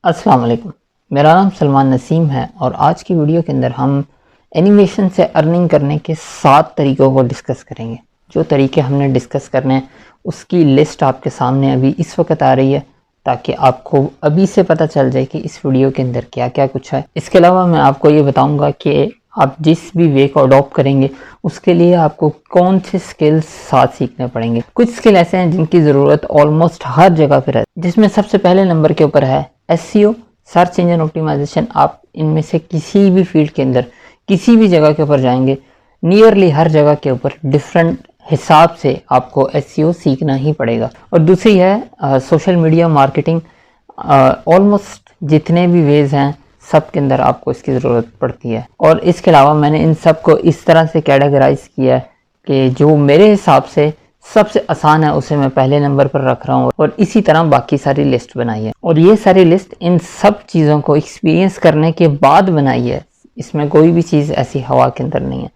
अस्सलाम वालेकुम। मेरा नाम सलमान नसीम है और आज की वीडियो के अंदर हम एनिमेशन से अर्निंग करने के 7 तरीक़ों को डिस्कस करेंगे। जो तरीके हमने डिस्कस करने हैं उसकी लिस्ट आपके सामने अभी इस वक्त आ रही है, ताकि आपको अभी से पता चल जाए कि इस वीडियो के अंदर क्या क्या कुछ है। इसके अलावा मैं आपको ये बताऊंगा कि आप जिस भी वे को अडॉप्ट करेंगे उसके लिए आपको कौन से स्किल्स साथ सीखने पड़ेंगे। कुछ स्किल ऐसे हैं जिनकी ज़रूरत ऑलमोस्ट हर जगह पर है, जिसमें सबसे पहले नंबर के ऊपर है SEO, सर्च इंजन ऑप्टिमाइजेशन। आप इनमें से किसी भी फील्ड के अंदर किसी भी जगह के ऊपर जाएंगे, नियरली हर जगह के ऊपर डिफरेंट हिसाब से आपको SEO सीखना ही पड़ेगा। और दूसरी है सोशल मीडिया मार्केटिंग। ऑलमोस्ट जितने भी वेज हैं सब के अंदर आपको इसकी ज़रूरत पड़ती है। और इसके अलावा मैंने इन सब को इस तरह से कैटेगराइज किया है कि जो मेरे हिसाब से सबसे आसान है उसे मैं पहले नंबर पर रख रहा हूँ, और इसी तरह बाकी सारी लिस्ट बनाई है। और ये सारी लिस्ट इन सब चीज़ों को एक्सपीरियंस करने के बाद बनाई है, इसमें कोई भी चीज़ ऐसी हवा के अंदर नहीं है।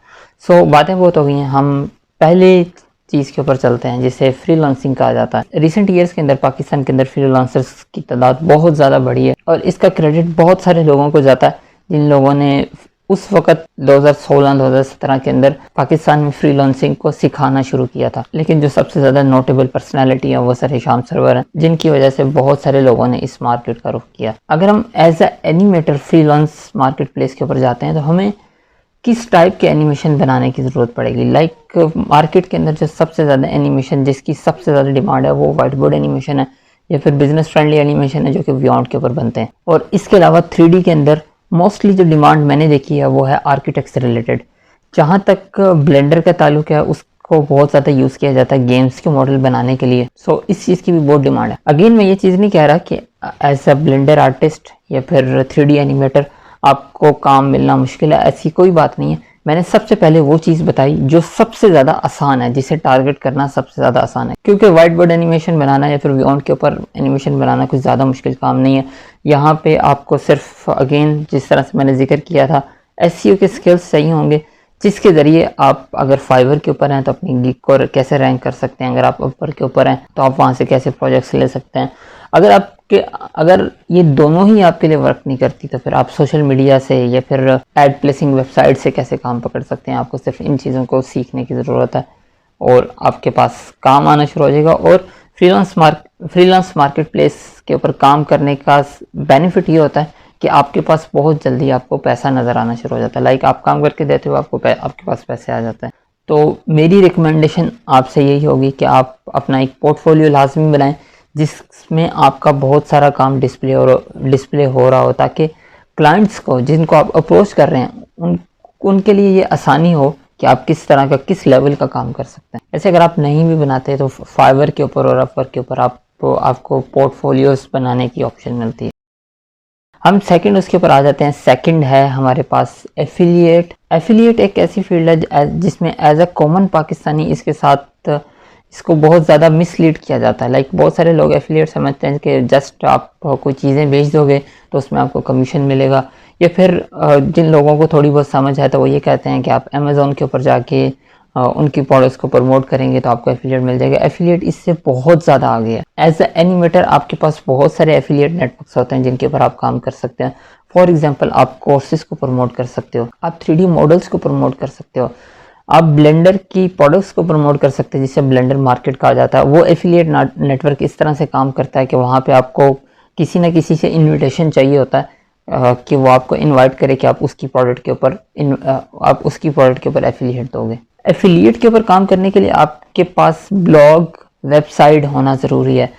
सो बातें बहुत हो गई हैं, हम पहले चीज़ के ऊपर चलते हैं जिसे फ्रीलांसिंग कहा जाता है। रिसेंट ईयर्स के अंदर पाकिस्तान के अंदर फ्रीलांसर्स की तादाद बहुत ज़्यादा बढ़ी है, और इसका क्रेडिट बहुत सारे लोगों को जाता है जिन लोगों ने उस वक़्त 2016-2017 के अंदर पाकिस्तान में फ्रीलांसिंग को सिखाना शुरू किया था। लेकिन जो सबसे ज़्यादा नोटेबल पर्सनैलिटी है वो सर हिशाम सरवर हैं, जिनकी वजह से बहुत सारे लोगों ने इस मार्केट का रुख किया। अगर हम as a animator freelance market place के ऊपर जाते हैं तो हमें किस टाइप के एनिमेशन बनाने की ज़रूरत पड़ेगी। लाइक मार्केट के अंदर जो सबसे ज़्यादा एनिमेशन जिसकी सबसे ज़्यादा डिमांड है वो वाइट बोर्ड एनिमेशन है, या फिर बिजनेस फ्रेंडली एनिमेशन है जो कि बियॉन्ड के ऊपर बनते हैं। और इसके अलावा 3D के अंदर मोस्टली जो डिमांड मैंने देखी है वो है आर्किटेक्ट से रिलेटेड। जहाँ तक ब्लेंडर का ताल्लुक है उसको बहुत ज़्यादा यूज़ किया जाता है गेम्स के मॉडल बनाने के लिए। सो इस चीज़ की भी बहुत डिमांड है। अगेन मैं ये चीज़ नहीं कह रहा कि एज अ ब्लेंडर आर्टिस्ट या फिर 3D एनिमेटर आपको काम मिलना मुश्किल है, ऐसी कोई बात नहीं है। मैंने सबसे पहले वो चीज़ बताई जो सबसे ज़्यादा आसान है, जिसे टारगेट करना सबसे ज़्यादा आसान है, क्योंकि वाइट बोर्ड एनिमेशन बनाना या फिर बियॉन्ड के ऊपर एनिमेशन बनाना कुछ ज़्यादा मुश्किल काम नहीं है। यहाँ पे आपको सिर्फ अगेन जिस तरह से मैंने जिक्र किया था SEO के स्किल्स चाहिए होंगे, जिसके ज़रिए आप अगर फाइवर के ऊपर हैं तो अपनी गिग को कैसे रैंक कर सकते हैं, अगर आप अपर के ऊपर हैं तो आप वहाँ से कैसे प्रोजेक्ट्स ले सकते हैं। अगर ये दोनों ही आपके लिए वर्क नहीं करती तो फिर आप सोशल मीडिया से या फिर एड प्लेसिंग वेबसाइट से कैसे काम पकड़ सकते हैं। आपको सिर्फ इन चीज़ों को सीखने की ज़रूरत है और आपके पास काम आना शुरू हो जाएगा। और फ्रीलांस मार्केट प्लेस के ऊपर काम करने का बेनिफिट ये होता है कि आपके पास बहुत जल्दी आपको पैसा नज़र आना शुरू हो जाता है। लाइक आप काम करके देते हो आपके पास पैसे आ जाते हैं। तो मेरी रिकमेंडेशन आपसे यही होगी कि आप अपना एक पोर्टफोलियो लाजमी बनाएं जिसमें आपका बहुत सारा काम डिस्प्ले हो रहा हो, ताकि क्लाइंट्स को जिनको आप अप्रोच कर रहे हैं उनके लिए ये आसानी हो कि आप किस तरह का किस लेवल का काम कर सकते हैं। ऐसे अगर आप नहीं भी बनाते तो फाइवर के ऊपर और अपवर के ऊपर आपको पोर्टफोलियोज बनाने की ऑप्शन मिलती है। हम सेकंड उसके ऊपर आ जाते हैं। सेकंड है हमारे पास एफिलिएट। एफिलिएट एक ऐसी फील्ड है जिसमें एज अ कॉमन पाकिस्तानी इसको बहुत ज़्यादा मिसलीड किया जाता है। लाइक बहुत सारे लोग एफिलिएट समझते हैं कि जस्ट आप कोई चीज़ें बेच दोगे तो उसमें आपको कमीशन मिलेगा, या फिर जिन लोगों को थोड़ी बहुत समझ है तो वो ये कहते हैं कि आप अमेज़ॉन के ऊपर जाके उनकी प्रोडक्ट्स को प्रमोट करेंगे तो आपको एफिलिएट मिल जाएगा। एफिलिएट इससे बहुत ज़्यादा आगे है। एज अ एनिमेटर आपके पास बहुत सारे एफिलिएट नेटवर्क्स होते हैं जिनके ऊपर आप काम कर सकते हैं। फॉर एग्जाम्पल आप कोर्सेज को प्रमोट कर सकते हो, आप 3D मॉडल्स को प्रमोट कर सकते हो, आप ब्लेंडर की प्रोडक्ट्स को प्रमोट कर सकते हैं जिसे ब्लेंडर मार्केट कहा जाता है। वो एफिलिएट नेटवर्क इस तरह से काम करता है कि वहाँ पे आपको किसी न किसी से इनविटेशन चाहिए होता है कि वो आपको इनवाइट करे कि आप उसकी प्रोडक्ट के ऊपर एफिलिएट दोगे। एफिलिएट के ऊपर काम करने के लिए आपके पास ब्लॉग वेबसाइट होना ज़रूरी है।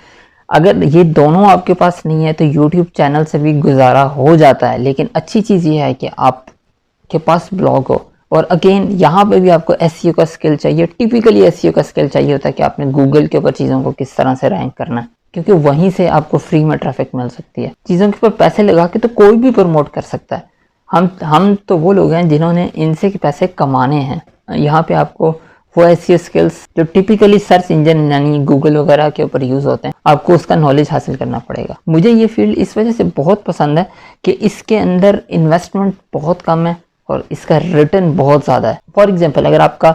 अगर ये दोनों आपके पास नहीं है तो यूट्यूब चैनल से भी गुजारा हो जाता है, लेकिन अच्छी चीज़ ये है कि आपके पास ब्लॉग हो। और अगेन यहाँ पे भी आपको SEO का स्किल चाहिए। टिपिकली SEO का स्किल चाहिए होता है कि आपने गूगल के ऊपर चीज़ों को किस तरह से रैंक करना है, क्योंकि वहीं से आपको फ्री में ट्रैफिक मिल सकती है। चीज़ों के ऊपर पैसे लगा के तो कोई भी प्रमोट कर सकता है। हम तो वो लोग हैं जिन्होंने इनसे के पैसे कमाने हैं। यहाँ पे आपको वो SEO स्किल्स जो टिपिकली सर्च इंजन यानी गूगल वगैरह के ऊपर यूज़ होते हैं, आपको उसका नॉलेज हासिल करना पड़ेगा। मुझे ये फील्ड इस वजह से बहुत पसंद है कि इसके अंदर इन्वेस्टमेंट बहुत कम है और इसका रिटर्न बहुत ज़्यादा है। फॉर एग्जांपल अगर आपका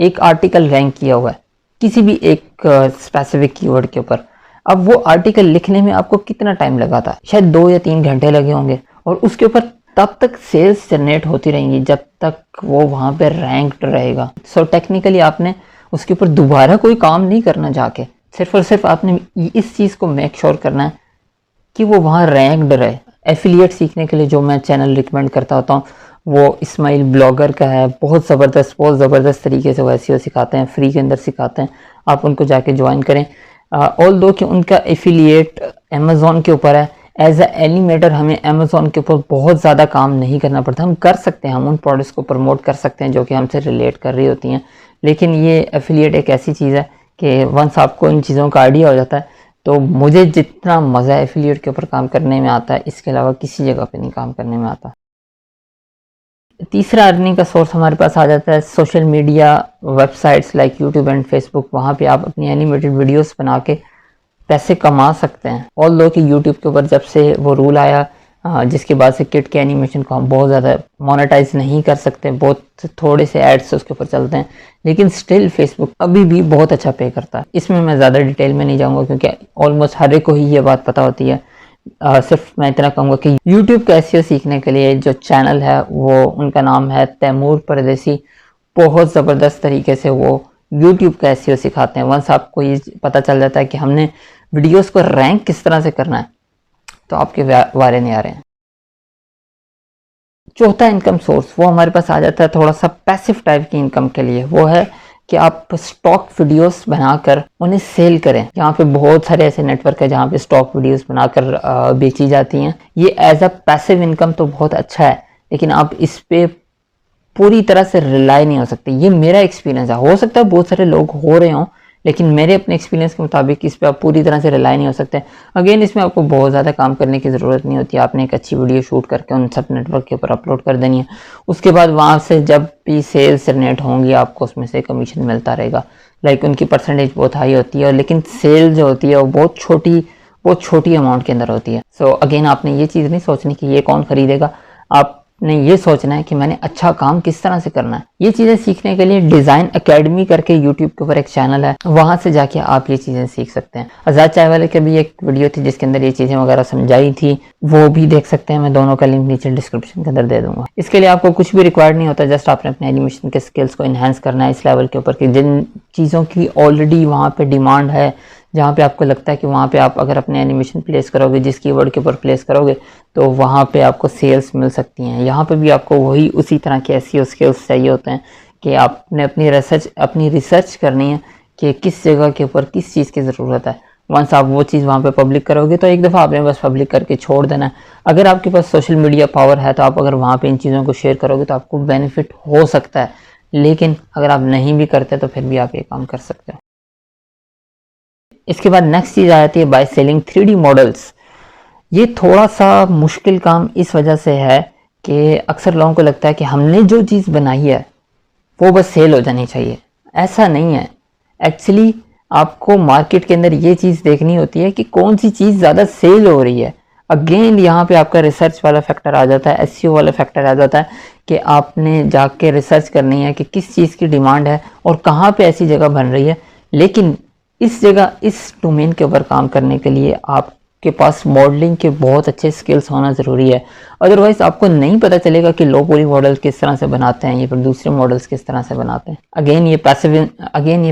एक आर्टिकल रैंक किया हुआ है किसी भी एक स्पेसिफिक कीवर्ड के ऊपर, अब वो आर्टिकल लिखने में आपको कितना टाइम लगा था, शायद 2 या 3 घंटे लगे होंगे, और उसके ऊपर तब तक सेल्स जनरेट होती रहेंगी जब तक वो वहाँ पे रैंक्ड रहेगा। सो टेक्निकली आपने उसके ऊपर दोबारा कोई काम नहीं करना, जाके सिर्फ और सिर्फ आपने इस चीज़ को मेक श्योर करना है कि वो वहाँ रैंक्ड रहे। एफिलिएट सीखने के लिए जो मैं चैनल रिकमेंड करता होता हूँ वो इस्माइल ब्लॉगर का है, बहुत ज़बरदस्त तरीके से वो SEO सिखाते हैं, फ्री के अंदर सिखाते हैं, आप उनको जाके ज्वाइन करें। ऑल दो कि उनका एफिलिएट अमेज़ॉन के ऊपर है, एज अ एनिमेटर हमें अमेज़ॉन के ऊपर बहुत ज़्यादा काम नहीं करना पड़ता, हम कर सकते हैं, हम उन प्रोडक्ट्स को प्रमोट कर सकते हैं जो कि हमसे रिलेट कर रही होती हैं, लेकिन ये एफिलिएट एक ऐसी चीज़ है कि वंस आपको इन चीज़ों का आइडिया हो जाता है, तो मुझे जितना मज़ा एफिलिएट के ऊपर काम करने में आता है इसके अलावा किसी जगह पे नहीं काम करने में आता। तीसरा अर्निंग का सोर्स हमारे पास आ जाता है social media websites like YouTube and Facebook. वहाँ पे आप अपनी एनिमेटेड वीडियोस बना के पैसे कमा सकते हैं। ऑल दो कि यूट्यूब के ऊपर जब से वो रूल आया जिसके बाद से किट के एनिमेशन को हम बहुत ज़्यादा मोनेटाइज नहीं कर सकते, बहुत थोड़े से एड्स उसके ऊपर चलते हैं, लेकिन स्टिल फेसबुक अभी भी बहुत अच्छा पे करता है। इसमें मैं ज़्यादा डिटेल में नहीं जाऊँगा क्योंकि ऑलमोस्ट हर एक को ही ये बात पता होती है। सिर्फ मैं इतना कहूँगा कि YouTube का SEO सीखने के लिए जो चैनल है वो उनका नाम है तैमूर परदेसी। बहुत ज़बरदस्त तरीके से वो YouTube का SEO सिखाते हैं। वंस आपको ये पता चल जाता है कि हमने वीडियोस को रैंक किस तरह से करना है तो आपके वारे नहीं आ रहे हैं। चौथा इनकम सोर्स वो हमारे पास आ जाता है थोड़ा सा पैसिव टाइप की इनकम के लिए, वो है कि आप स्टॉक वीडियोस बनाकर उन्हें सेल करें। यहाँ पे बहुत सारे ऐसे नेटवर्क है जहाँ पे स्टॉक वीडियोस बनाकर बेची जाती हैं। ये एज अ पैसिव इनकम तो बहुत अच्छा है, लेकिन आप इस पे पूरी तरह से रिलाई नहीं हो सकते। ये मेरा एक्सपीरियंस है, हो सकता है बहुत सारे लोग हो रहे हों, लेकिन मेरे अपने एक्सपीरियंस के मुताबिक इस पे आप पूरी तरह से रिलाई नहीं हो सकते। अगेन इसमें आपको बहुत ज़्यादा काम करने की ज़रूरत नहीं होती। आपने एक अच्छी वीडियो शूट करके उन सब नेटवर्क के ऊपर अपलोड कर देनी है। उसके बाद वहाँ से जब भी सेल्स जनरेट होंगी आपको उसमें से कमीशन मिलता रहेगा। लाइक उनकी परसेंटेज बहुत हाई होती है, लेकिन सेल जो होती है वो बहुत छोटी अमाउंट के अंदर होती है। सो अगेन आपने ये चीज़ नहीं सोचनी कि ये कौन खरीदेगा, आपने ये सोचना है कि मैंने अच्छा काम किस तरह से करना है। ये चीज़ें सीखने के लिए डिज़ाइन एकेडमी करके यूट्यूब के ऊपर एक चैनल है, वहाँ से जाके आप ये चीज़ें सीख सकते हैं। आज़ाद चाय वाले की भी एक वीडियो थी जिसके अंदर ये चीज़ें वगैरह समझाई थी, वो भी देख सकते हैं। मैं दोनों का लिंक नीचे डिस्क्रिप्शन के अंदर दे दूंगा। इसके लिए आपको कुछ भी रिक्वायर्ड नहीं होता, जस्ट आपने अपने एनिमेशन के स्किल्स को इन्हांस करना है इस लेवल के ऊपर कि जिन चीज़ों की ऑलरेडी वहाँ पर डिमांड है, जहाँ पे आपको लगता है कि वहाँ पे आप अगर अपने एनिमेशन प्लेस करोगे, जिस कीवर्ड के ऊपर प्लेस करोगे, तो वहाँ पे आपको सेल्स मिल सकती हैं। यहाँ पे भी आपको वही उसी तरह के SEO स्किल्स चाहिए होते हैं कि आपने अपनी रिसर्च करनी है कि किस जगह के ऊपर किस चीज़ की ज़रूरत है। वंस आप वो चीज़ वहाँ पे पब्लिक करोगे तो एक दफ़ा आपने बस पब्लिक करके छोड़ देना है। अगर आपके पास सोशल मीडिया पावर है तो आप अगर वहाँ पे इन चीज़ों को शेयर करोगे तो आपको बेनिफिट हो सकता है, लेकिन अगर आप नहीं भी करते तो फिर भी आप ये काम कर सकते हो। इसके बाद नेक्स्ट चीज़ आ जाती है बाय सेलिंग 3D मॉडल्स। ये थोड़ा सा मुश्किल काम इस वजह से है कि अक्सर लोगों को लगता है कि हमने जो चीज़ बनाई है वो बस सेल हो जानी चाहिए। ऐसा नहीं है। एक्चुअली आपको मार्केट के अंदर ये चीज़ देखनी होती है कि कौन सी चीज़ ज़्यादा सेल हो रही है। अगेन यहाँ पे आपका रिसर्च वाला फैक्टर आ जाता है, SEO वाला फैक्टर आ जाता है कि आपने जाके रिसर्च करनी है कि किस चीज़ की डिमांड है और कहाँ पे ऐसी जगह बन रही है। लेकिन इस डोमेन के ऊपर काम करने के लिए आपके पास मॉडलिंग के बहुत अच्छे स्किल्स होना ज़रूरी है। अदरवाइज़ आपको नहीं पता चलेगा कि लो पॉली मॉडल किस तरह से बनाते हैं, ये फिर दूसरे मॉडल्स किस तरह से बनाते हैं। अगेन ये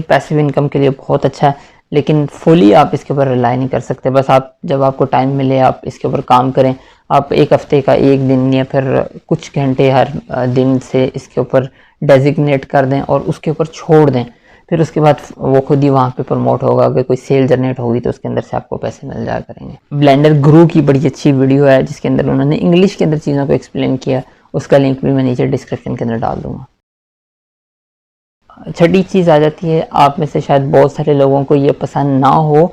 पैसिव इनकम के लिए बहुत अच्छा है, लेकिन फुली आप इसके ऊपर रिलाई नहीं कर सकते। बस आप जब आपको टाइम मिले आप इसके ऊपर काम करें। आप एक हफ्ते का एक दिन या फिर कुछ घंटे हर दिन से इसके ऊपर डेजिग्नेट कर दें और उसके ऊपर छोड़ दें, फिर उसके बाद वो खुद ही वहाँ पे प्रमोट होगा। अगर कोई सेल जनरेट होगी तो उसके अंदर से आपको पैसे मिल जाया करेंगे। ब्लेंडर गुरु की बड़ी अच्छी वीडियो है जिसके अंदर उन्होंने इंग्लिश के अंदर चीज़ों को एक्सप्लेन किया, उसका लिंक भी मैं नीचे डिस्क्रिप्शन के अंदर डाल दूंगा। छठी चीज़ आ जाती है, आप में से शायद बहुत सारे लोगों को ये पसंद ना हो,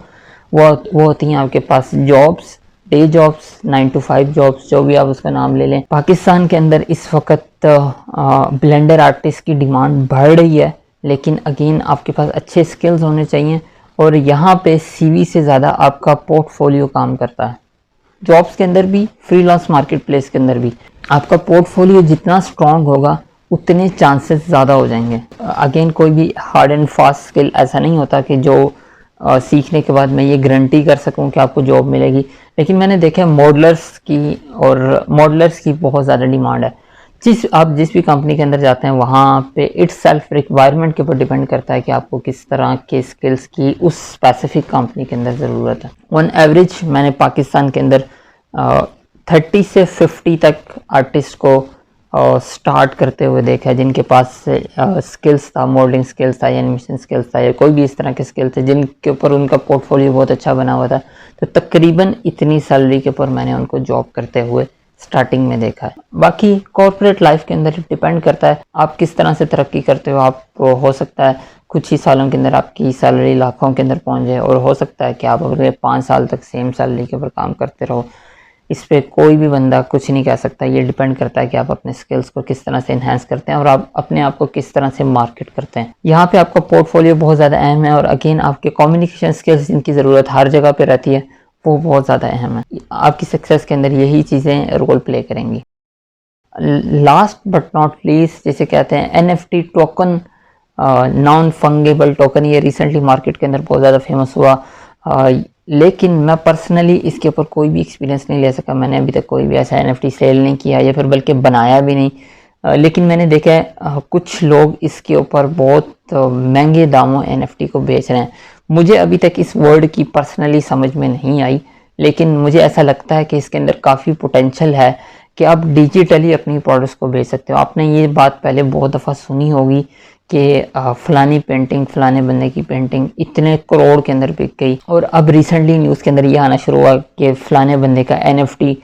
वो होती हैं आपके पास jobs, day jobs, 9 to 5 jobs, जो भी आप उसका नाम ले लें। पाकिस्तान के अंदर इस वक्त ब्लेंडर आर्टिस्ट की डिमांड बढ़ रही है, लेकिन अगेन आपके पास अच्छे स्किल्स होने चाहिए और यहाँ पे CV से ज़्यादा आपका पोर्टफोलियो काम करता है। जॉब्स के अंदर भी, फ्रीलांस मार्केट प्लेस के अंदर भी आपका पोर्टफोलियो जितना स्ट्रॉन्ग होगा उतने चांसेस ज़्यादा हो जाएंगे। अगेन कोई भी हार्ड एंड फास्ट स्किल ऐसा नहीं होता कि जो सीखने के बाद मैं ये गारंटी कर सकूं कि आपको जॉब मिलेगी, लेकिन मैंने देखा है मॉडलर्स की बहुत ज़्यादा डिमांड है। आप जिस भी कंपनी के अंदर जाते हैं वहाँ पे इट्स सेल्फ रिक्वायरमेंट के ऊपर डिपेंड करता है कि आपको किस तरह के स्किल्स की उस स्पेसिफिक कंपनी के अंदर ज़रूरत है। ऑन एवरेज मैंने पाकिस्तान के अंदर 30 से 50 तक आर्टिस्ट को स्टार्ट करते हुए देखा है जिनके पास स्किल्स था, मॉडलिंग स्किल्स था या एनिमेशन स्किल्स था या कोई भी इस तरह के स्किल्स थे जिनके ऊपर उनका पोर्टफोलियो बहुत अच्छा बना हुआ था। तो तकरीबन इतनी सैलरी के ऊपर मैंने उनको जॉब करते हुए स्टार्टिंग में देखा है। बाकी कॉर्पोरेट लाइफ के अंदर डिपेंड करता है आप किस तरह से तरक्की करते हो। आप हो सकता है कुछ ही सालों के अंदर आपकी सैलरी लाखों के अंदर पहुंच जाए, और हो सकता है कि आप अगले 5 साल तक सेम सैलरी के ऊपर काम करते रहो। इस पे कोई भी बंदा कुछ नहीं कह सकता। ये डिपेंड करता है कि आप अपने स्किल्स को किस तरह से इन्हांस करते हैं और आप अपने आप को किस तरह से मार्केट करते हैं। यहाँ पे आपका पोर्टफोलियो बहुत ज़्यादा अहम है, और अगेन आपके कम्युनिकेशन स्किल्स जिनकी ज़रूरत हर जगह पे रहती है वो बहुत ज़्यादा अहम है। आपकी सक्सेस के अंदर यही चीज़ें रोल प्ले करेंगी। लास्ट बट नॉट लीस्ट, जैसे कहते हैं NFT token, non fungible token, ये रिसेंटली मार्केट के अंदर बहुत ज़्यादा फेमस हुआ, लेकिन मैं पर्सनली इसके ऊपर कोई भी एक्सपीरियंस नहीं ले सका। मैंने अभी तक कोई भी ऐसा NFT सेल नहीं किया या फिर बल्कि बनाया भी नहीं, लेकिन मैंने देखा है कुछ लोग इसके ऊपर बहुत महंगे दामों NFT को बेच रहे हैं। मुझे अभी तक इस वर्ड की पर्सनली समझ में नहीं आई, लेकिन मुझे ऐसा लगता है कि इसके अंदर काफ़ी पोटेंशियल है कि आप डिजिटली अपनी प्रोडक्ट्स को बेच सकते हो। आपने ये बात पहले बहुत दफ़ा सुनी होगी कि फलानी पेंटिंग, फलाने बंदे की पेंटिंग इतने करोड़ के अंदर बिक गई, और अब रिसेंटली न्यूज़ के अंदर ये आना शुरू हुआ कि फलाने बंदे का NFT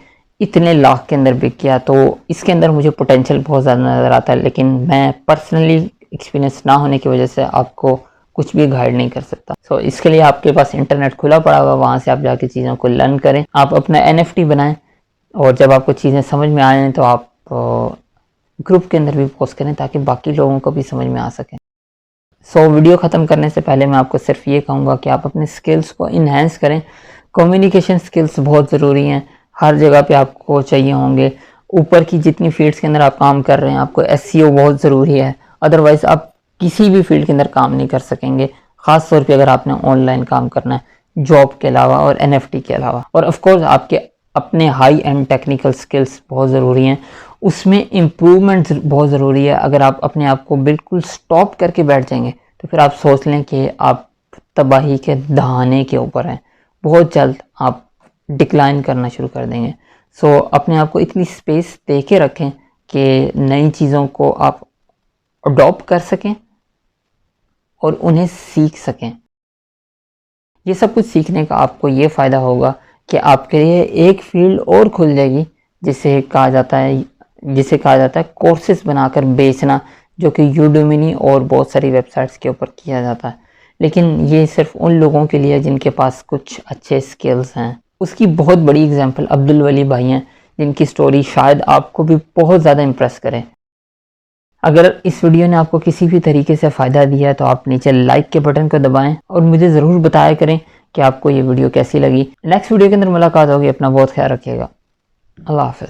इतने लाख के अंदर बिक गया। तो इसके अंदर मुझे पोटेंशियल बहुत ज़्यादा नज़र आता है, लेकिन मैं पर्सनली एक्सपीरियंस ना होने की वजह से आपको कुछ भी गाइड नहीं कर सकता। सो इसके लिए आपके पास इंटरनेट खुला पड़ा हुआ, वहाँ से आप जाके चीज़ों को लर्न करें, आप अपना NFT बनाएं, और जब आपको चीज़ें समझ में आए तो आप ग्रुप के अंदर भी पोस्ट करें ताकि बाकी लोगों को भी समझ में आ सके। सो वीडियो ख़त्म करने से पहले मैं आपको सिर्फ ये कहूँगा कि आप अपने स्किल्स को इन्हेंस करें। कम्युनिकेशन स्किल्स बहुत ज़रूरी हैं, हर जगह पे आपको चाहिए होंगे। ऊपर की जितनी फील्ड्स के अंदर आप काम कर रहे हैं आपको SEO बहुत ज़रूरी है, अदरवाइज़ आप किसी भी फील्ड के अंदर काम नहीं कर सकेंगे, ख़ास तौर पे अगर आपने ऑनलाइन काम करना है जॉब के अलावा और NFT के अलावा। और ऑफ कोर्स आपके अपने हाई एंड टेक्निकल स्किल्स बहुत ज़रूरी हैं, उसमें इम्प्रूवमेंट बहुत ज़रूरी है। अगर आप अपने आप को बिल्कुल स्टॉप करके बैठ जाएंगे तो फिर आप सोच लें कि आप तबाही के दहाने के ऊपर हैं, बहुत जल्द आप डिक्लाइन करना शुरू कर देंगे। सो अपने आप को इतनी स्पेस दे के रखें कि नई चीज़ों को आप अडॉप्ट कर सकें और उन्हें सीख सकें। ये सब कुछ सीखने का आपको ये फ़ायदा होगा कि आपके लिए एक फील्ड और खुल जाएगी जिसे कहा जाता है कोर्सेज बनाकर बेचना, जो कि यूडेमी और बहुत सारी वेबसाइट्स के ऊपर किया जाता है। लेकिन ये सिर्फ उन लोगों के लिए जिनके पास कुछ अच्छे स्किल्स हैं। उसकी बहुत बड़ी एग्जांपल अब्दुल वली भाई हैं, जिनकी स्टोरी शायद आपको भी बहुत ज़्यादा इम्प्रेस करे। अगर इस वीडियो ने आपको किसी भी तरीके से फ़ायदा दिया तो आप नीचे लाइक के बटन को दबाएं और मुझे ज़रूर बताया करें कि आपको ये वीडियो कैसी लगी। नेक्स्ट वीडियो के अंदर मुलाकात होगी। अपना बहुत ख्याल रखिएगा। अल्लाह हाफ़िज़।